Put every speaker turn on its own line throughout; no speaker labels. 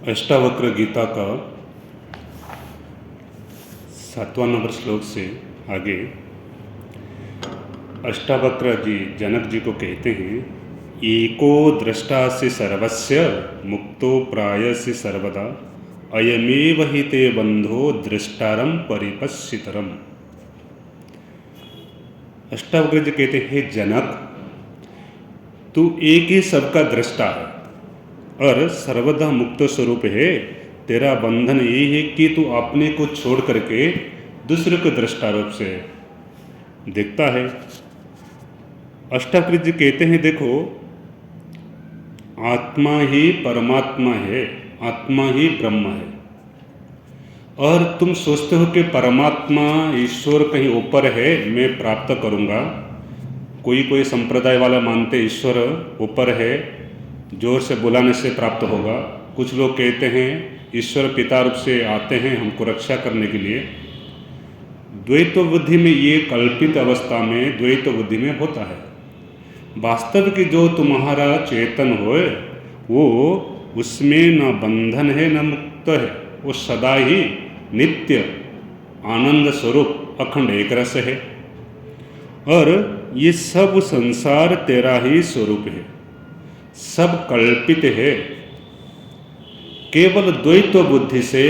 अष्टावक्र गीता का 7वां नंबर श्लोक से आगे अष्टावक्र जी जनक जी को कहते हैं, एको दृष्टा से सर्वस्य मुक्तो प्रायस्य सर्वदा अयमेव हि ते बंधो दृष्टारम परिपश्यितरम। अष्टावक्र जी कहते हैं, जनक तू एक ही सबका दृष्टा है और सर्वदा मुक्त स्वरूप है। तेरा बंधन यही है कि तू अपने को छोड़ करके दूसरे को दृष्टा रूप से देखता है। अष्टावक्र जी कहते हैं, देखो आत्मा ही परमात्मा है, आत्मा ही ब्रह्म है। और तुम सोचते हो कि परमात्मा ईश्वर कहीं ऊपर है, मैं प्राप्त करूँगा। कोई संप्रदाय वाला मानते ईश्वर ऊपर है, जोर से बुलाने से प्राप्त होगा। कुछ लोग कहते हैं ईश्वर पिता रूप से आते हैं हमको रक्षा करने के लिए। द्वैत बुद्धि में, ये कल्पित अवस्था में द्वैत बुद्धि में होता है। वास्तव की जो तुम्हारा चेतन हो वो उसमें न बंधन है न मुक्त है, वो सदा ही नित्य आनंद स्वरूप अखंड एक रस है। और ये सब संसार तेरा ही स्वरूप है, सब कल्पित है। केवल द्वैत बुद्धि से,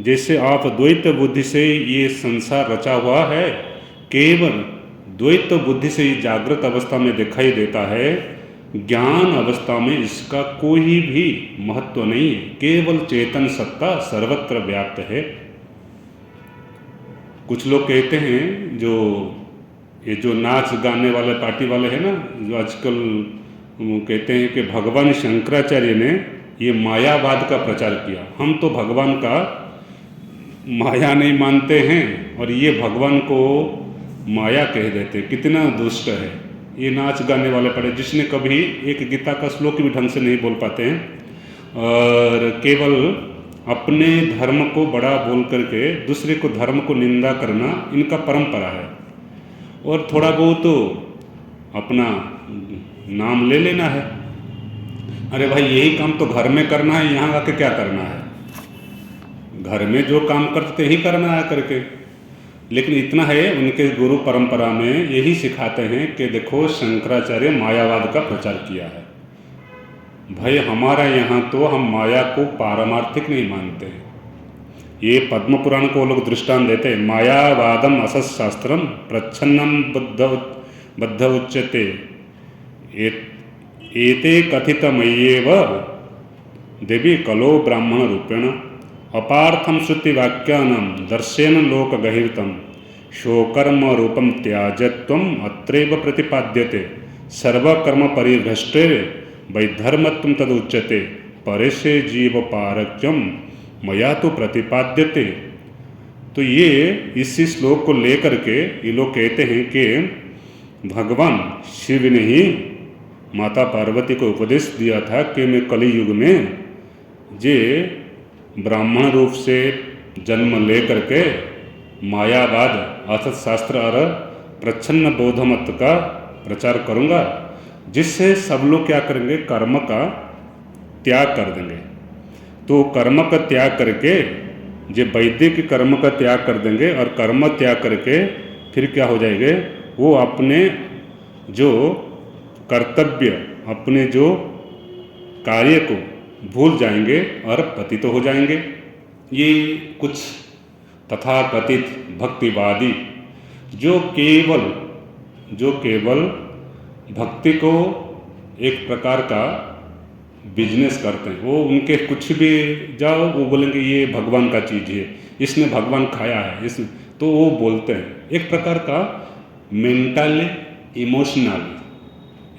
जैसे आप द्वैत बुद्धि से ये संसार रचा हुआ है, केवल द्वैत बुद्धि से ये जागृत अवस्था में दिखाई देता है। ज्ञान अवस्था में इसका कोई भी महत्व नहीं है। केवल चेतन सत्ता सर्वत्र व्याप्त है। कुछ लोग कहते हैं, ये जो नाच गाने वाले पार्टी वाले हैं ना, जो आजकल कहते हैं कि भगवान शंकराचार्य ने ये मायावाद का प्रचार किया। हम तो भगवान का माया नहीं मानते हैं और ये भगवान को माया कह देते। कितना दुष्ट है ये नाच गाने वाले पड़े, जिसने कभी एक गीता का श्लोक भी ढंग से नहीं बोल पाते हैं और केवल अपने धर्म को बड़ा बोल करके दूसरे को धर्म को निंदा करना इनका परंपरा है। और थोड़ा बहुत तो अपना नाम ले लेना है। अरे भाई, यही काम तो घर में करना है, यहाँ आके क्या करना है? घर में जो काम करते ही करना है करके। लेकिन इतना है, उनके गुरु परंपरा में यही सिखाते हैं कि देखो शंकराचार्य मायावाद का प्रचार किया है। भाई हमारा यहाँ तो हम माया को पारमार्थिक नहीं मानते हैं। ये पद्म पुराण को लोग दृष्टांत देते हैं, मायावादम असत शास्त्रम प्रच्छन्नम बद्ध उच्यते एते कथितमय्येव देवी कलो ब्राह्मण रूपेण अपार्थम श्रुति वाक्यानां दर्शेन लोक गहिर्तम शोकर्म रूपम त्याजत्वम अत्रैव प्रतिपाद्यते सर्वकर्म परिभ्रष्टे वैधर्मत्वं तदुच्यते परेशे जीव पारक्यम मया तो प्रतिपाद्यते। तो ये इसी श्लोक को लेकर के ये लोग कहते हैं कि भगवान शिव ने ही माता पार्वती को उपदेश दिया था कि मैं कलि युग में जे ब्राह्मण रूप से जन्म ले करके मायावाद असत शास्त्र और प्रच्छन्न बौद्ध मत का प्रचार करूँगा, जिससे सब लोग क्या करेंगे, कर्म का त्याग कर देंगे। तो कर्म का त्याग करके जो वैदिक कर्म का त्याग कर देंगे और कर्म त्याग करके फिर क्या हो जाएंगे, वो अपने जो कर्तव्य, अपने जो कार्य को भूल जाएंगे और पतित हो जाएंगे। ये कुछ तथाकथित भक्तिवादी जो केवल भक्ति को एक प्रकार का बिजनेस करते हैं, वो उनके कुछ भी जाओ वो बोलेंगे ये भगवान का चीज़ है, इसने भगवान खाया है, इस तो वो बोलते हैं एक प्रकार का मेंटल इमोशनल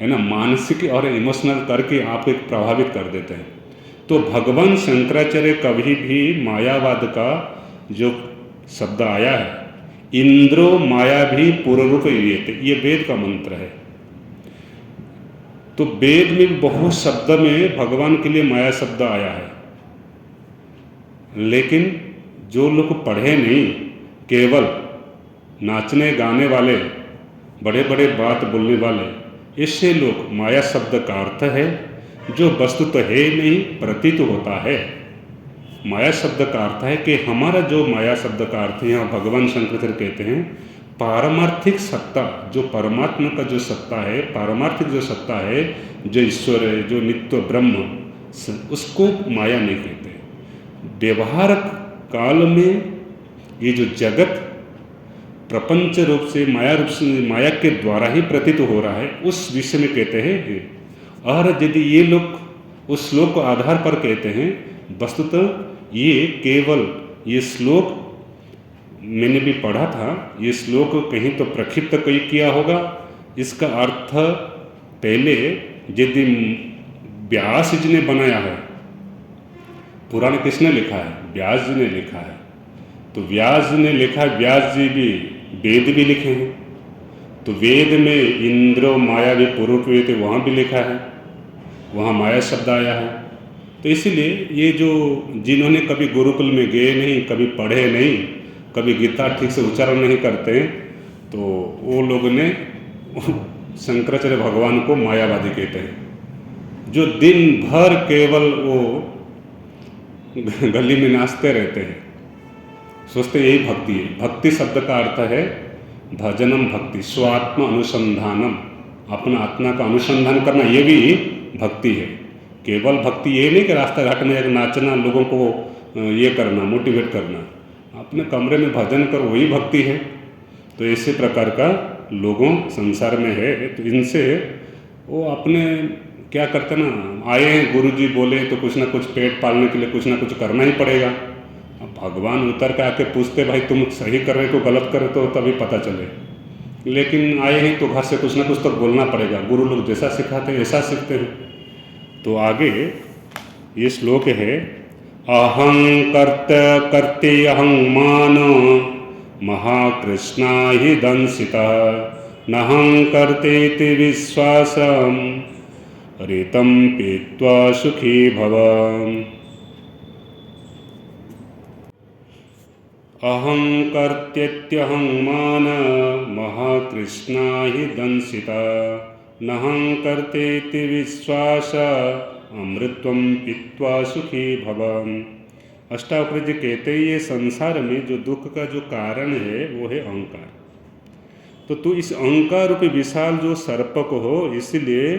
है ना, मानसिक और इमोशनल करके आपको एक प्रभावित कर देते हैं। तो भगवान शंकराचार्य कभी भी मायावाद का जो शब्द आया है, इंद्रो माया भी पूर्वरूप ये वेद का मंत्र है। तो वेद में बहुत शब्द में भगवान के लिए माया शब्द आया है, लेकिन जो लोग पढ़े नहीं, केवल नाचने गाने वाले, बड़े बड़े बात बोलने वाले, इससे लोग माया शब्द का अर्थ है जो वस्तु तो है नहीं, प्रतीत होता है, माया शब्द का अर्थ है कि हमारा जो माया शब्द का अर्थ है, यहाँ भगवान शंकराचार्य कहते हैं पारमार्थिक सत्ता, जो परमात्मा का जो सत्ता है, पारमार्थिक जो सत्ता है, जो ईश्वर है, जो नित्य ब्रह्म, उसको माया नहीं कहते। व्यवहार काल में ये जो जगत प्रपंच रूप से माया के द्वारा ही प्रतीत हो रहा है, उस विषय में कहते हैं। और यदि ये लोग उस श्लोक को आधार पर कहते हैं, वस्तुतः ये केवल ये श्लोक मैंने भी पढ़ा था, ये श्लोक कहीं तो प्रक्षिप्त कहीं किया होगा। इसका अर्थ पहले यदि व्यास जी ने बनाया है, पुराण किसने लिखा है? व्यास जी ने लिखा है। तो व्यास जी ने लिखा, व्यास जी भी वेद भी लिखे हैं, तो वेद में इंद्र माया भी पूर्व थे, वहाँ भी लिखा है, वहाँ माया शब्द आया है। तो इसीलिए ये जो जिन्होंने कभी गुरुकुल में गए नहीं, कभी पढ़े नहीं, कभी गीता ठीक से उच्चारण नहीं करते, तो वो लोग ने शंकराचार्य भगवान को मायावादी कहते हैं, जो दिन भर केवल वो गली में नाचते रहते हैं, सोचते यही भक्ति है। भक्ति शब्द का अर्थ है भजनम भक्ति, स्वात्म अनुसंधानम, अपना आत्मा का अनुसंधान करना, ये भी भक्ति है। केवल भक्ति ये नहीं कि रास्ता घाट में एक नाचना, लोगों को ये करना, मोटिवेट करना, अपने कमरे में भजन कर, वही भक्ति है। तो इसी प्रकार का लोगों संसार में है। तो इनसे वो अपने क्या करते ना, आए हैं गुरुजी बोले तो कुछ ना कुछ पेट पालने के लिए कुछ ना कुछ करना ही पड़ेगा। अब भगवान उतर के आके पूछते भाई तुम सही कर रहे हो गलत कर रहे हो, तो तभी पता चले। लेकिन आए हैं तो घर से कुछ ना कुछ तो बोलना पड़ेगा, गुरु लोग जैसा सिखाते हैं ऐसा सीखते हैं। तो आगे ये श्लोक है, अहं कर्ते अहं मान महाकृष्णा हि दंसिता नहं कर्तेति विश्वासम ऋतं पीत्वा सुखी भव। अहं कर्त्यत्यहं मान महाकृष्णा हि दंसिता नहं कर्तेति विश्वास अमृतत्वं पीत्वा सुखी भव। अष्टावक्र जी कहते हैं ये संसार में जो दुख का जो कारण है वो है अहंकार। तो तू इस अहंकार रूपी विशाल जो सर्प को हो, इसलिए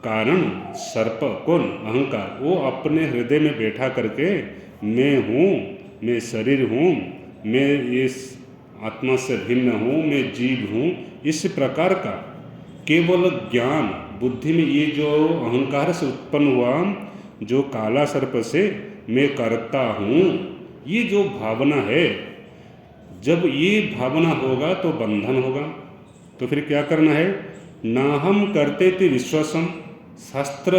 कारण सर्प कौन? अहंकार। वो अपने हृदय में बैठा करके मैं हूँ, मैं शरीर हूँ, मैं इस आत्मा से भिन्न हूँ, मैं जीव हूँ, इस प्रकार का केवल ज्ञान बुद्धि में ये जो अहंकार से उत्पन्न हुआ जो काला सर्प से मैं करता हूँ, ये जो भावना है, जब ये भावना होगा तो बंधन होगा। तो फिर क्या करना है? ना हम करते थे विश्वासम, शास्त्र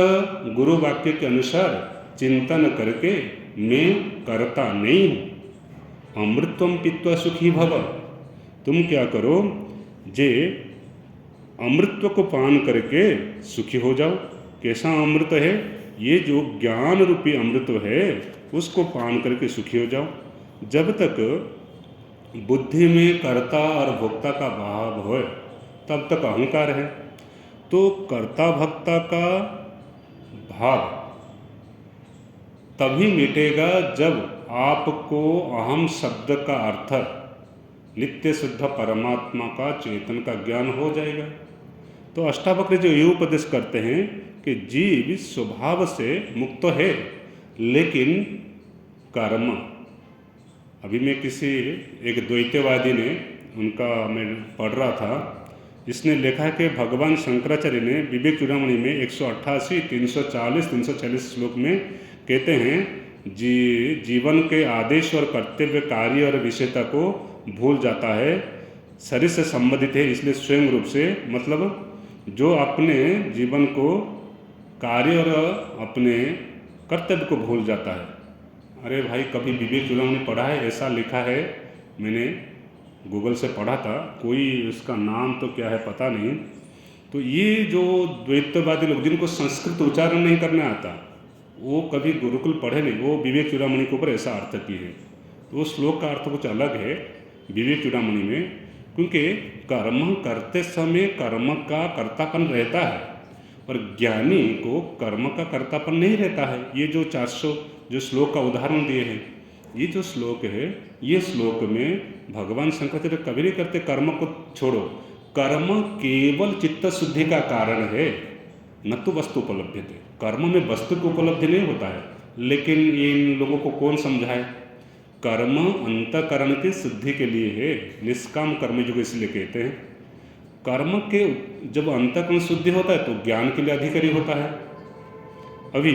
गुरु वाक्य के अनुसार चिंतन करके मैं करता नहीं हूँ। अमृतत्वं पीत्वा सुखी भव। तुम क्या करो? जे अमृतत्व को पान करके सुखी हो जाओ। कैसा अमृत है? ये जो ज्ञान रूपी अमृत है उसको पान करके सुखी हो जाओ। जब तक बुद्धि में कर्ता और भोक्ता का भाव हो तब तक अहंकार है। तो कर्ता भक्ता का भाव तभी मिटेगा जब आपको अहम शब्द का अर्थ नित्य शुद्ध परमात्मा का चेतन का ज्ञान हो जाएगा। तो अष्टावक्र जो ये उपदेश करते हैं कि जीव स्वभाव से मुक्त है, लेकिन कर्म, अभी मैं किसी एक द्वैतवादी ने, उनका मैं पढ़ रहा था, इसने लिखा है कि भगवान शंकराचार्य ने विवेक चूड़ामणि में 188, 340, 340 श्लोक में कहते हैं जीवन के आदेश और कर्तव्य, कार्य और विषयता को भूल जाता है, शरीर से संबंधित है, इसलिए स्वयं रूप से, मतलब जो अपने जीवन को कार्य और अपने कर्तव्य को भूल जाता है। अरे भाई, कभी विवेक चूड़ामणि पढ़ा है? ऐसा लिखा है, मैंने गूगल से पढ़ा था, कोई उसका नाम तो क्या है पता नहीं। तो ये जो द्वैतवादी लोग जिनको संस्कृत उच्चारण नहीं करने आता, वो कभी गुरुकुल पढ़े नहीं, वो विवेक चूड़ामणि के ऊपर ऐसा अर्थ किए हैं। तो वो श्लोक का अर्थ कुछ अलग है विवेक चूड़ामणि में, क्योंकि कर्म करते समय कर्म का कर्तापन रहता है और ज्ञानी को कर्म का कर्तापन नहीं रहता है। ये जो जो श्लोक का उदाहरण दिए हैं, ये जो श्लोक है, ये श्लोक में भगवान शंकराचार्य कभी नहीं करते कर्म को छोड़ो, कर्म केवल चित्त शुद्धि का कारण है, न तो वस्तु उपलब्धि थे। कर्म में वस्तु की उपलब्धि नहीं होता है, लेकिन ये इन लोगों को कौन समझाए? कर्म अंतःकरण की शुद्धि के लिए है, निष्काम कर्म जो इसलिए कहते हैं। कर्म के जब अंतःकरण शुद्धि होता है तो ज्ञान के लिए अधिकारी होता है। अभी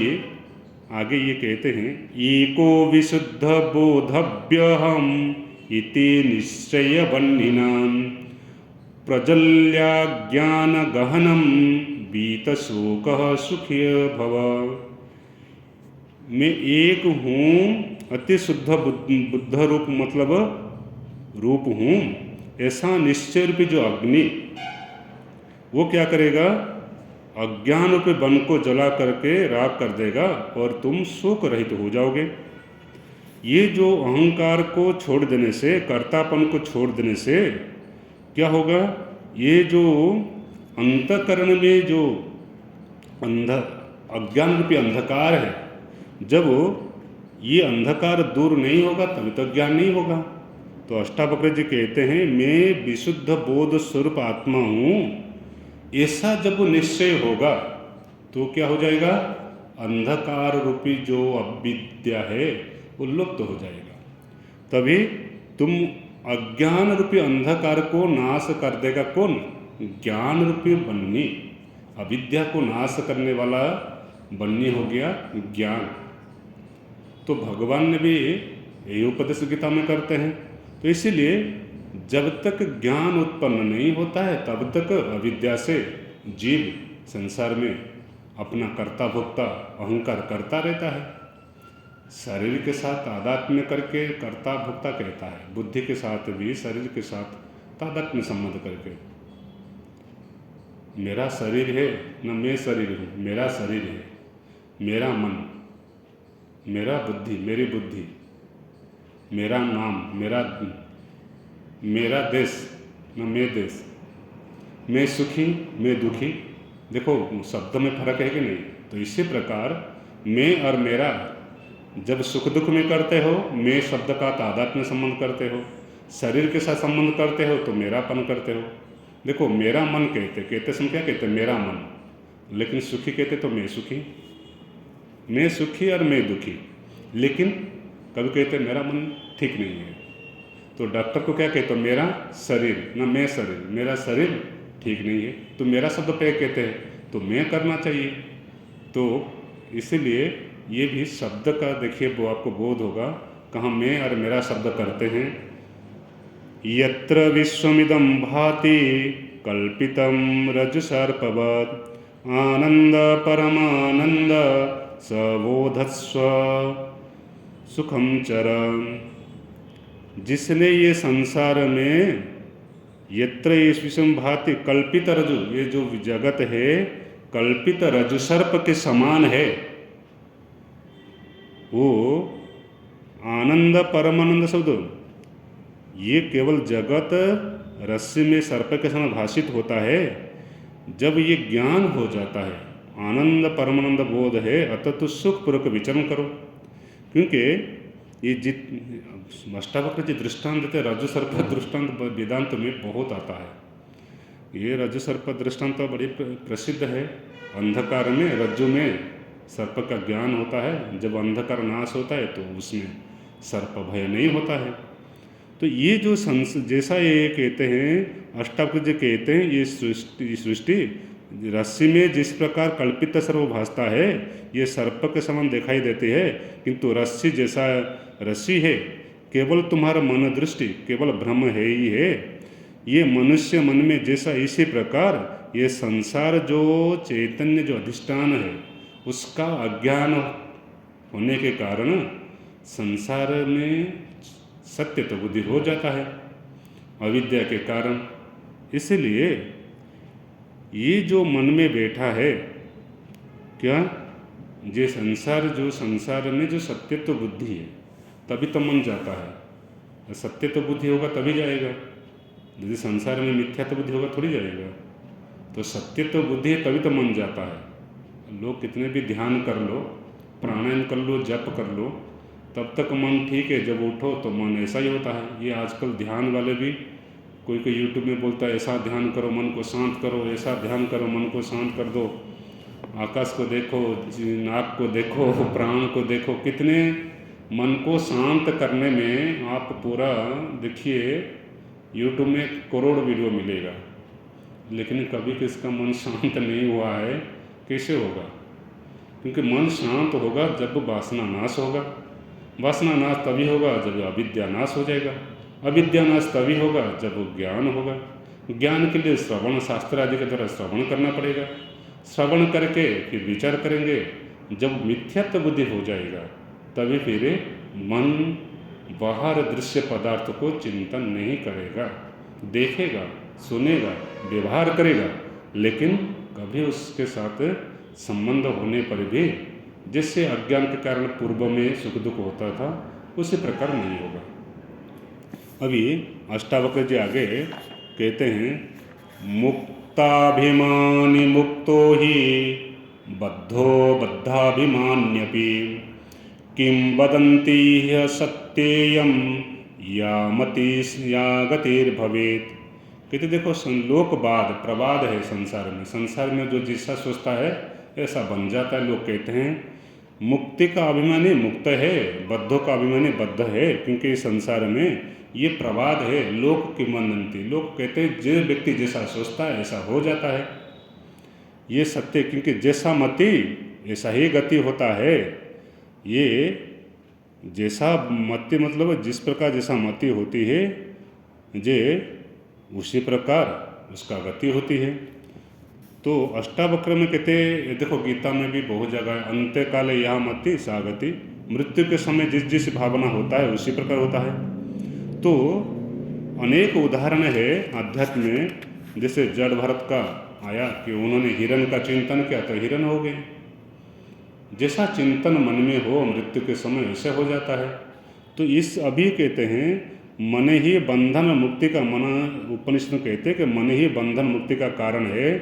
आगे ये कहते हैं, एको विशुद्ध बोधव्यहम इति निश्चय बन्निनाम प्रजल्या ज्ञान गहनम बीत शोक सुखी भव। मैं एक हूँ, अति शुद्ध बुद्ध रूप मतलब रूप हूँ, ऐसा निश्चय रूपी जो अग्नि, वो क्या करेगा? अज्ञान रूपी वन को जला करके राख कर देगा और तुम शोक रहित हो जाओगे। ये जो अहंकार को छोड़ देने से, कर्तापन को छोड़ देने से क्या होगा? ये जो अंतःकरण में जो अज्ञान रूपी अंधकार है, जब ये अंधकार दूर नहीं होगा तभी तो ज्ञान नहीं होगा। तो अष्टावक्र जी कहते हैं, मैं विशुद्ध बोध स्वरूप आत्मा हूँ, ऐसा जब निश्चय होगा तो क्या हो जाएगा? अंधकार रूपी जो अविद्या है वो लुप्त हो जाएगा। तभी तुम अज्ञान रूपी अंधकार को नाश कर देगा कौन? ज्ञान रूपी बन्नी। अविद्या को नाश करने वाला बन्नी हो गया ज्ञान। तो भगवान ने भी यही उपदेश गीता में करते हैं। तो इसीलिए जब तक ज्ञान उत्पन्न नहीं होता है तब तक अविद्या से जीव संसार में अपना कर्ता भोक्ता अहंकार करता रहता है। शरीर के साथ तादात्म्य करके कर्ता भोक्ता कहता है, बुद्धि के साथ भी शरीर के साथ तादात्म्य संबंध करके। मेरा शरीर है न मैं शरीर हूँ, मेरा शरीर है, मेरा मन, मेरा बुद्धि, मेरी बुद्धि, मेरा नाम, मेरा देश न मैं देश, मैं सुखी मैं दुखी। देखो शब्द में फर्क है कि नहीं? तो इसी प्रकार मैं और मेरा जब सुख दुख में करते हो, मैं शब्द का तादात्म्य संबंध करते हो, शरीर के साथ संबंध करते हो तो मेरापन करते हो। देखो मेरा मन कहते समय क्या कहते? मेरा मन। लेकिन सुखी कहते तो मैं सुखी, मैं सुखी और मैं दुखी। लेकिन कभी कहते मेरा मन ठीक नहीं है, तो डॉक्टर को क्या कहते? मेरा शरीर न मैं शरीर, मेरा शरीर ठीक नहीं है, तो मेरा शब्द पे कहते हैं तो मैं करना चाहिए। तो इसीलिए ये भी शब्द का देखिए वो आपको बोध होगा, कहाँ मैं और मेरा शब्द करते हैं। यत्र विश्वमिदं भाति कल्पितं रज्जुसर्पवत् आनंद परमानंद सबोधस्व सुखम चरम। जिसने ये संसार में यत्र इस विषम भाति कल्पित रज्जु, ये जो जगत है कल्पित रज्जु सर्प के समान है, वो आनंद परमानंद शब्द, ये केवल जगत रस्सी में सर्प के समान भाषित होता है। जब ये ज्ञान हो जाता है, आनंद परमानंद बोध है, अतः तो सुखपूर्वक विचरण करो। क्योंकि ये अष्टावक्र जी दृष्टांत देते, रज्जु सर्प दृष्टांत वेदांत में बहुत आता है। ये रज्जु सर्प दृष्टांत तो बड़ी प्रसिद्ध है। अंधकार में रज्जु में सर्प का ज्ञान होता है, जब अंधकार नाश होता है तो उसमें सर्प भय नहीं होता है। तो ये जो जैसा ये कहते हैं अष्टावक्र जी कहते हैं, ये सृष्टि रस्सी में जिस प्रकार कल्पित सर्प भासता है, ये सर्प के समान दिखाई देती है, किंतु रस्सी जैसा रस्सी है, केवल तुम्हारा मन दृष्टि केवल भ्रम है ही है। ये मनुष्य मन में जैसा, इसी प्रकार ये संसार जो चैतन्य जो अधिष्ठान है उसका अज्ञान होने के कारण संसार में सत्य तो बुद्धि हो जाता है अविद्या के कारण। इसलिए ये जो मन में बैठा है क्या, ये संसार जो संसार में जो सत्यत्व बुद्धि है तभी तो मन जाता है। सत्यत्व बुद्धि होगा तभी जाएगा, यदि संसार में मिथ्यात्व बुद्धि होगा थोड़ी जाएगा। तो सत्यत्व बुद्धि है तभी तो मन जाता है। लोग कितने भी ध्यान कर लो, प्राणायाम कर लो, जप कर लो, तब तक मन ठीक है। जब उठो तो मन ऐसा ही होता है। ये आजकल ध्यान वाले भी कोई कोई यूट्यूब में बोलता है ऐसा ध्यान करो, मन को शांत करो, ऐसा ध्यान करो, मन को शांत कर दो, आकाश को देखो, नाक को देखो, प्राण को देखो। कितने मन को शांत करने में आप पूरा देखिए, यूट्यूब में करोड़ वीडियो मिलेगा, लेकिन कभी किसका मन शांत नहीं हुआ है। कैसे होगा? क्योंकि मन शांत होगा जब वासना नाश होगा। वासना नाश तभी होगा जब अविद्या नाश हो जाएगा। अविद्या नाश तभी होगा जब ज्ञान होगा। ज्ञान के लिए श्रवण, शास्त्र आदि के द्वारा श्रवण करना पड़ेगा। श्रवण करके फिर विचार करेंगे। जब मिथ्यात्व बुद्धि हो जाएगा तभी फिर मन बाहर दृश्य पदार्थ को चिंतन नहीं करेगा, देखेगा, सुनेगा, व्यवहार करेगा, लेकिन कभी उसके साथ संबंध होने पर भी जिससे अज्ञान के कारण पूर्व में सुख दुख होता था उसी प्रकार नहीं होगा। अभी अष्टावक्र जी आगे कहते हैं, मुक्ताभिमानी मुक्तो ही बद्धो बद्धाभिमान्यपि किं वदन्ति ह्य सत्येयं या मति या गतिर्भवेत्। कहते देखो, लोकवाद प्रवाद है संसार में। संसार में जो जैसा सोचता है ऐसा बन जाता है। लोग कहते हैं मुक्ति का अभिमानी मुक्त है, बद्धों का अभिमानी बद्ध है, क्योंकि संसार में ये प्रवाद है। लोक की मनंती, लोग कहते हैं जो व्यक्ति जैसा सोचता है ऐसा हो जाता है। ये सत्य, क्योंकि जैसा मति ऐसा ही गति होता है। ये जैसा मति मतलब जिस प्रकार जैसा मति होती है जे उसी प्रकार उसका गति होती है। तो अष्टावक्र में कहते देखो, गीता में भी बहुत जगह है, अंत्य काले यहाँ मति सा गति। मृत्यु के समय जिस जिस भावना होता है उसी प्रकार होता है। तो अनेक उदाहरण है अध्यात्म में। जैसे जड़ भरत का आया कि उन्होंने हिरण का चिंतन किया तो हिरण हो गए। जैसा चिंतन मन में हो मृत्यु के समय वैसे हो जाता है। तो इस अभी कहते हैं मन ही बंधन मुक्ति का, मन उपनिषद कहते हैं कि मन ही बंधन मुक्ति का कारण है।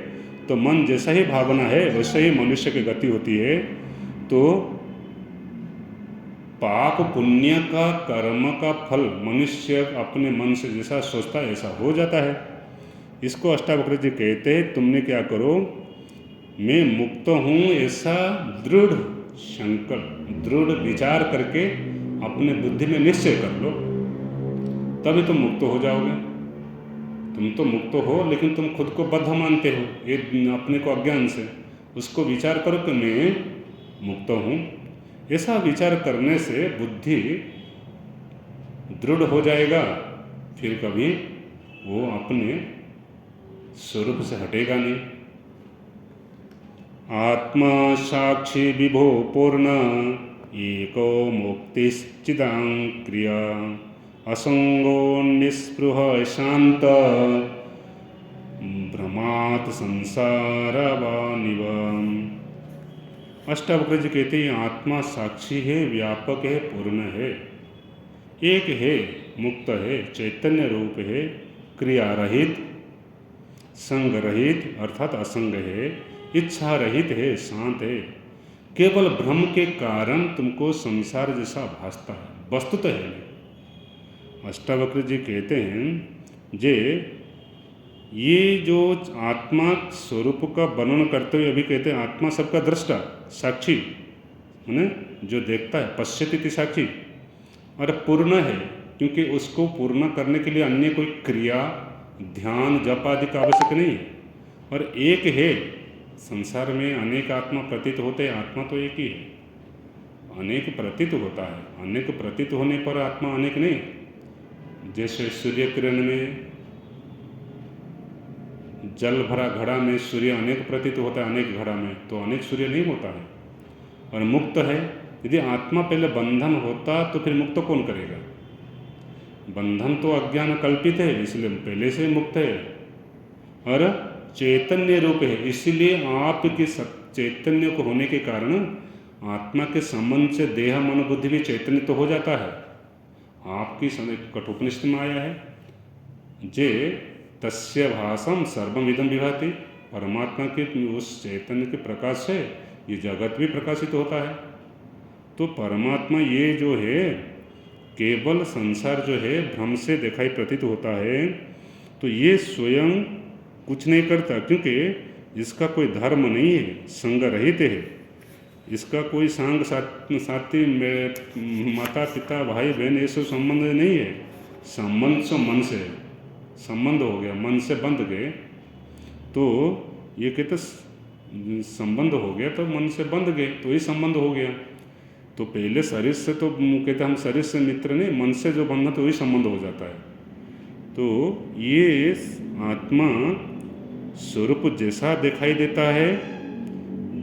तो मन जैसा ही भावना है वैसे ही मनुष्य की गति होती है। तो पाप पुण्य का कर्म का फल मनुष्य अपने मन से जैसा सोचता है ऐसा हो जाता है। इसको अष्टावक्र जी कहते हैं, तुमने क्या करो, मैं मुक्त हूँ ऐसा दृढ़ संकल्प, दृढ़ विचार करके अपने बुद्धि में निश्चय कर लो, तभी तुम मुक्त हो जाओगे। तुम तो मुक्त हो, लेकिन तुम खुद को बद्ध मानते हो ये अपने को अज्ञान से। उसको विचार करो कि मैं मुक्त हूँ। ऐसा विचार करने से बुद्धि दृढ़ हो जाएगा, फिर कभी वो अपने स्वरूप से हटेगा नहीं। आत्मा साक्षी विभो पूर्ण एको मुक्तिश्चिदां क्रिया असंगो निस्पृह शांत भ्रमात् संसारवानिव। अष्टावक्र जी कहते हैं आत्मा साक्षी है, व्यापक है, पूर्ण है, एक है, मुक्त है, चैतन्य रूप है, क्रिया रहित, संग रहित अर्थात असंग है, इच्छा रहित है, शांत है। केवल भ्रम के कारण तुमको संसार जैसा भासता है, वस्तुतः है नहीं। अष्टावक्र जी कहते हैं जे ये जो आत्मा स्वरूप का वर्णन करते हुए अभी कहते हैं आत्मा सबका दृष्टा साक्षी है, जो देखता है, पश्यति साक्षी, और पूर्ण है, क्योंकि उसको पूर्ण करने के लिए अन्य कोई क्रिया ध्यान जप आदि का आवश्यक नहीं है। और एक है, संसार में अनेक आत्मा प्रतीत होते हैं, आत्मा तो एक ही है। अनेक प्रतीत होता है, अनेक प्रतीत होने पर आत्मा अनेक नहीं। जैसे सूर्य किरण में जल भरा घड़ा में सूर्य अनेक प्रतीत होता है, अनेक घड़ा में तो अनेक सूर्य नहीं होता है। और मुक्त है, यदि आत्मा पहले बंधन होता तो फिर मुक्त कौन करेगा? बंधन तो अज्ञान कल्पित है, इसलिए पहले से मुक्त है। और चैतन्य रूप है, इसलिए आपके चैतन्य को होने के कारण आत्मा के संबंध से देह मन बुद्धि भी चैतन्य तो हो जाता है। आपकी कठोपनिषद में आया है जे तस्य भासम सर्वमिदं विभाति, परमात्मा के उस चैतन्य के प्रकाश से ये जगत भी प्रकाशित होता है। तो परमात्मा ये जो है केवल संसार जो है भ्रम से दिखाई प्रतीत होता है, तो ये स्वयं कुछ नहीं करता, क्योंकि इसका कोई धर्म नहीं है, संग रहित है। इसका कोई सांग साथी माता पिता भाई बहन ये सब संबंध नहीं है। संबंध तो मन से संबंध हो गया, मन से बंध गए तो ये कहते संबंध हो गया, तो मन से बंध गए तो ही संबंध हो गया। तो पहले शरीर से तो कहते हम शरीर से मित्र नहीं, मन से जो बंधा तो वही संबंध हो जाता है। तो ये आत्मा स्वरूप जैसा दिखाई देता है,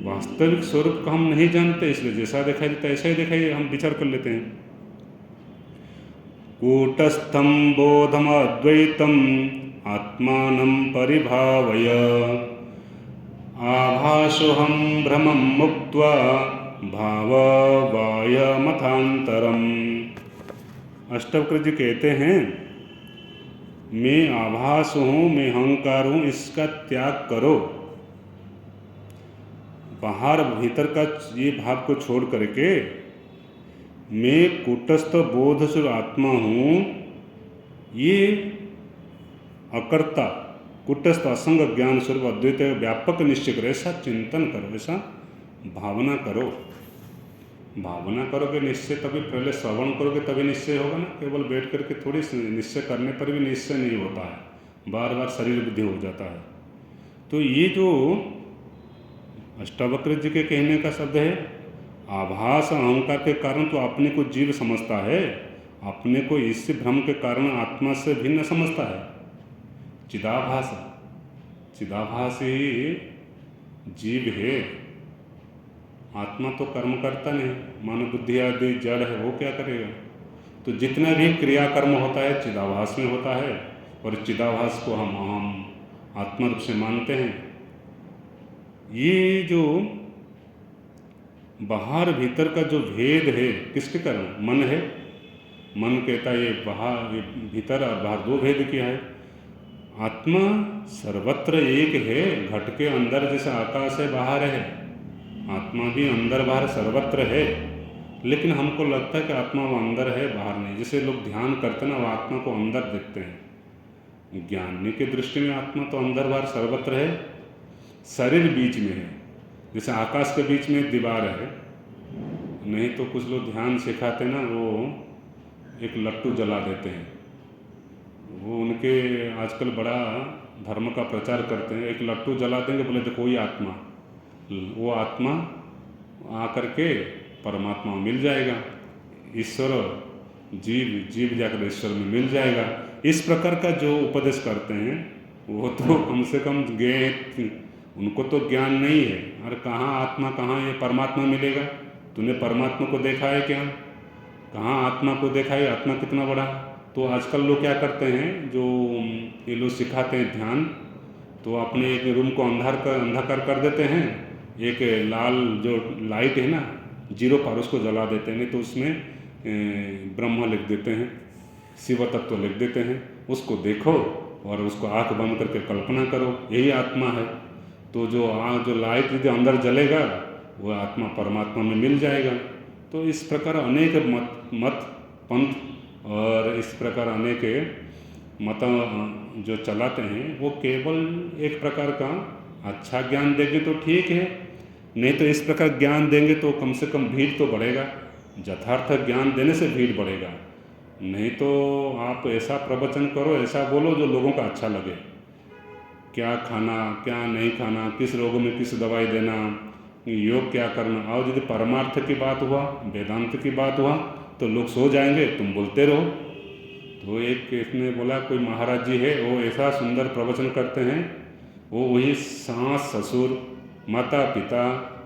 वास्तविक स्वरूप का हम नहीं जानते, इसलिए जैसा दिखाई देता है ऐसा ही दिखाई हम विचार कर लेते हैं। कूटस्थं बोधमद्वैतम् आत्मानं परिभावय आभासोऽहं भ्रमं मुक्त्वा भाववायमथान्तरम्। अष्टवक्र जी कहते हैं, मैं आभास हूँ, मैं अहंकार हूँ, इसका त्याग करो। बाहर भीतर का ये भाव को छोड़ करके मैं कूटस्थ बोध स्वरूप आत्मा हूँ, ये अकर्ता कूटस्थ असंग ज्ञान स्वरूप अद्वैत व्यापक निश्चय करो, ऐसा चिंतन करो, ऐसा भावना करो। भावना करोगे निश्चय, तभी पहले श्रवण करोगे तभी निश्चय होगा ना। केवल बैठ करके थोड़ी निश्चय करने पर भी निश्चय नहीं होता है, बार बार शरीर बुद्धि हो जाता है। तो ये जो अष्टावक्र जी के कहने का शब्द है, आभास अहंकार के कारण तो अपने को जीव समझता है, अपने को इस भ्रम के कारण आत्मा से भिन्न समझता है। चिदाभास, चिदाभास ही जीव है, आत्मा तो कर्म करता नहीं, मन बुद्धि आदि जड़ है, वो क्या करेगा। तो जितना भी क्रियाकर्म होता है चिदाभास में होता है, और चिदाभास को हम आत्मा रूप से मानते हैं। ये जो बाहर भीतर का जो भेद है किसके कारण, मन है। मन कहता है ये बाहर, ये भीतर और बाहर दो भेद किया है। आत्मा सर्वत्र एक है, घट के अंदर जैसे आकाश है बाहर है, आत्मा भी अंदर बाहर सर्वत्र है। लेकिन हमको लगता है कि आत्मा वो अंदर है बाहर नहीं। जैसे लोग ध्यान करते ना, वो आत्मा को अंदर देखते हैं। ज्ञानी की दृष्टि में आत्मा तो अंदर बाहर सर्वत्र है, शरीर बीच में है, जैसे आकाश के बीच में दीवार है। नहीं तो कुछ लोग ध्यान सिखाते ना, वो एक लट्टू जला देते हैं। वो उनके आजकल बड़ा धर्म का प्रचार करते हैं, एक लट्टू जला देंगे, बोले देखो कोई आत्मा, वो आत्मा आकर के परमात्मा मिल जाएगा, ईश्वर जीव, जीव जाकर ईश्वर में मिल जाएगा। इस प्रकार का जो उपदेश करते हैं वो तो कम से कम गए, उनको तो ज्ञान नहीं है। अरे कहाँ आत्मा, कहाँ ये परमात्मा मिलेगा। तूने परमात्मा को देखा है क्या, कहाँ आत्मा को देखा है, आत्मा कितना बड़ा। तो आजकल लोग क्या करते हैं, जो ये लोग सिखाते हैं ध्यान, तो अपने एक रूम को अंधाकार कर देते हैं, एक लाल जो लाइट है ना जीरो पर, उसको जला देते हैं। नहीं तो उसमें ब्रह्म लिख देते हैं, शिव तत्व लिख देते हैं। उसको देखो और उसको आँख बंद करके कल्पना करो, यही आत्मा है। तो जो लाइट यदि अंदर जलेगा वो आत्मा परमात्मा में मिल जाएगा। तो इस प्रकार अनेक मत पंथ और इस प्रकार अनेक मत जो चलाते हैं, वो केवल एक प्रकार का अच्छा ज्ञान देंगे तो ठीक है, नहीं तो इस प्रकार ज्ञान देंगे तो कम से कम भीड़ तो बढ़ेगा। यथार्थ ज्ञान देने से भीड़ बढ़ेगा। नहीं तो आप ऐसा प्रवचन करो, ऐसा बोलो जो लोगों का अच्छा लगे। क्या खाना, क्या नहीं खाना, किस रोग में किस दवाई देना, योग क्या करना। और यदि परमार्थ की बात हुआ, वेदांत की बात हुआ, तो लोग सो जाएंगे, तुम बोलते रहो। तो एक इसने बोला, कोई महाराज जी है, वो ऐसा सुंदर प्रवचन करते हैं, वो वही सास ससुर माता पिता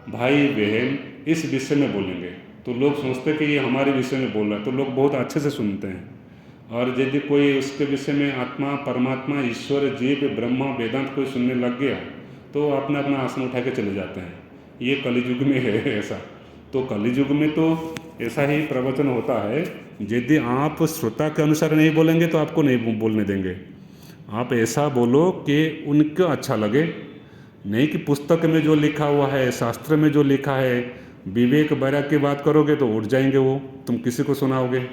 भाई बहन इस विषय में बोलेंगे। तो लोग सोचते कि ये हमारे विषय में बोल रहा है, तो लोग बहुत अच्छे से सुनते हैं। और यदि कोई उसके विषय में आत्मा परमात्मा ईश्वर जीव ब्रह्मा वेदांत कोई सुनने लग गया, तो अपना अपना आसन उठा के चले जाते हैं। ये कलियुग में है ऐसा। तो कलियुग में तो ऐसा ही प्रवचन होता है। यदि आप श्रोता के अनुसार नहीं बोलेंगे तो आपको नहीं बोलने देंगे। आप ऐसा बोलो कि उनको अच्छा लगे, नहीं कि पुस्तक में जो लिखा हुआ है, शास्त्र में जो लिखा है, विवेक वैराग्य की बात करोगे तो उठ जाएंगे वो, तुम किसी को सुनाओगे।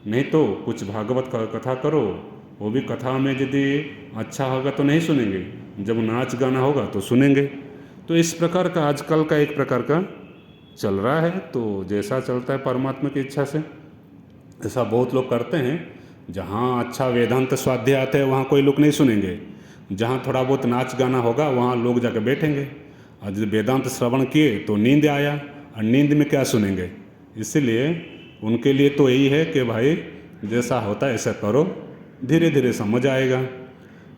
नहीं तो कुछ भागवत कथा करो, वो भी कथा में यदि अच्छा होगा तो नहीं सुनेंगे, जब नाच गाना होगा तो सुनेंगे। तो इस प्रकार का आजकल का एक प्रकार का चल रहा है। तो जैसा चलता है परमात्मा की इच्छा से, ऐसा बहुत लोग करते हैं। जहाँ अच्छा वेदांत स्वाध्याय आते हैं वहाँ कोई लोग नहीं सुनेंगे, जहाँ थोड़ा बहुत नाच गाना होगा वहाँ लोग जाकर बैठेंगे। और जब वेदांत श्रवण किए तो नींद आया, और नींद में क्या सुनेंगे। इसीलिए उनके लिए तो यही है कि भाई जैसा होता है ऐसा करो, धीरे धीरे समझ आएगा।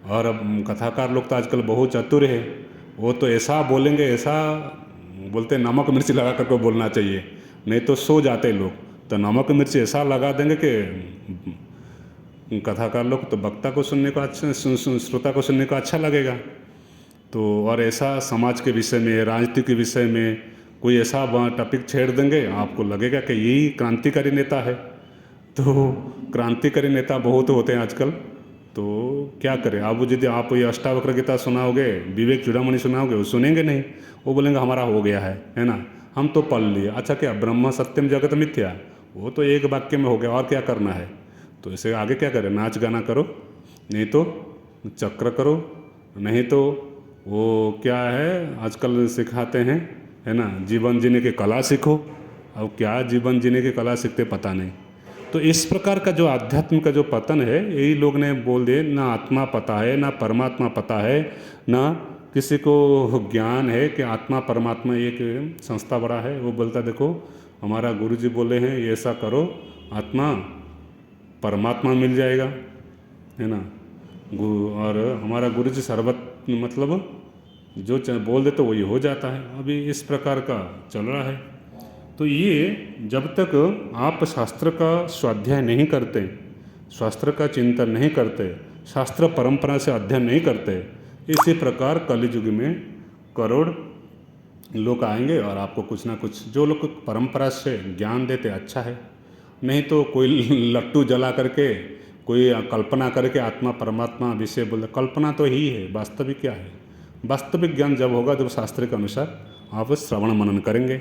और अब कथाकार लोग तो आजकल बहुत चतुर है, वो तो ऐसा बोलेंगे, ऐसा बोलते नमक मिर्च लगा करके बोलना चाहिए, नहीं तो सो जाते लोग। तो नमक मिर्च ऐसा लगा देंगे कि कथाकार लोग तो वक्ता को सुनने को अच्छा, श्रोता को सुनने को अच्छा लगेगा। तो और ऐसा समाज के विषय में, राजनीति के विषय में कोई ऐसा टॉपिक छेड़ देंगे, आपको लगेगा कि यही क्रांतिकारी नेता है। तो क्रांतिकारी नेता बहुत होते हैं आजकल। तो क्या करें, अब यदि आप ये अष्टावक्र गीता सुनाओगे, विवेक चूड़ामणि सुनाओगे, वो सुनेंगे नहीं। वो बोलेंगे हमारा हो गया है ना, हम तो पढ़ लिए। अच्छा क्या ब्रह्म सत्यम जगत मिथ्या, वो तो एक वाक्य में हो गया, और क्या करना है। तो इसे आगे क्या करें, नाच गाना करो, नहीं तो चक्र करो, नहीं तो वो क्या है आजकल सिखाते हैं, है ना, जीवन जीने की कला सीखो। अब क्या जीवन जीने की कला सीखते पता नहीं। तो इस प्रकार का जो आध्यात्म का जो पतन है, यही लोग ने बोल दिए, ना आत्मा पता है, ना परमात्मा पता है, ना किसी को ज्ञान है कि आत्मा परमात्मा एक संस्था बड़ा है। वो बोलता देखो हमारा गुरुजी बोले हैं ये ऐसा करो, आत्मा परमात्मा मिल जाएगा, है ना। और हमारा गुरुजी सर्वत मतलब जो बोल दे तो वही हो जाता है। अभी इस प्रकार का चल रहा है। तो ये जब तक आप शास्त्र का स्वाध्याय नहीं करते, शास्त्र का चिंतन नहीं करते, शास्त्र परंपरा से अध्ययन नहीं करते, इसी प्रकार कलयुग में करोड़ लोग आएंगे और आपको कुछ ना कुछ, जो लोग परंपरा से ज्ञान देते अच्छा है, नहीं तो कोई लट्टू जला करके, कोई कल्पना करके आत्मा परमात्मा विषय बोलते, कल्पना तो ही है, वास्तविक क्या है। वास्तविक ज्ञान जब होगा जब शास्त्र के अनुसार आप श्रवण मनन करेंगे।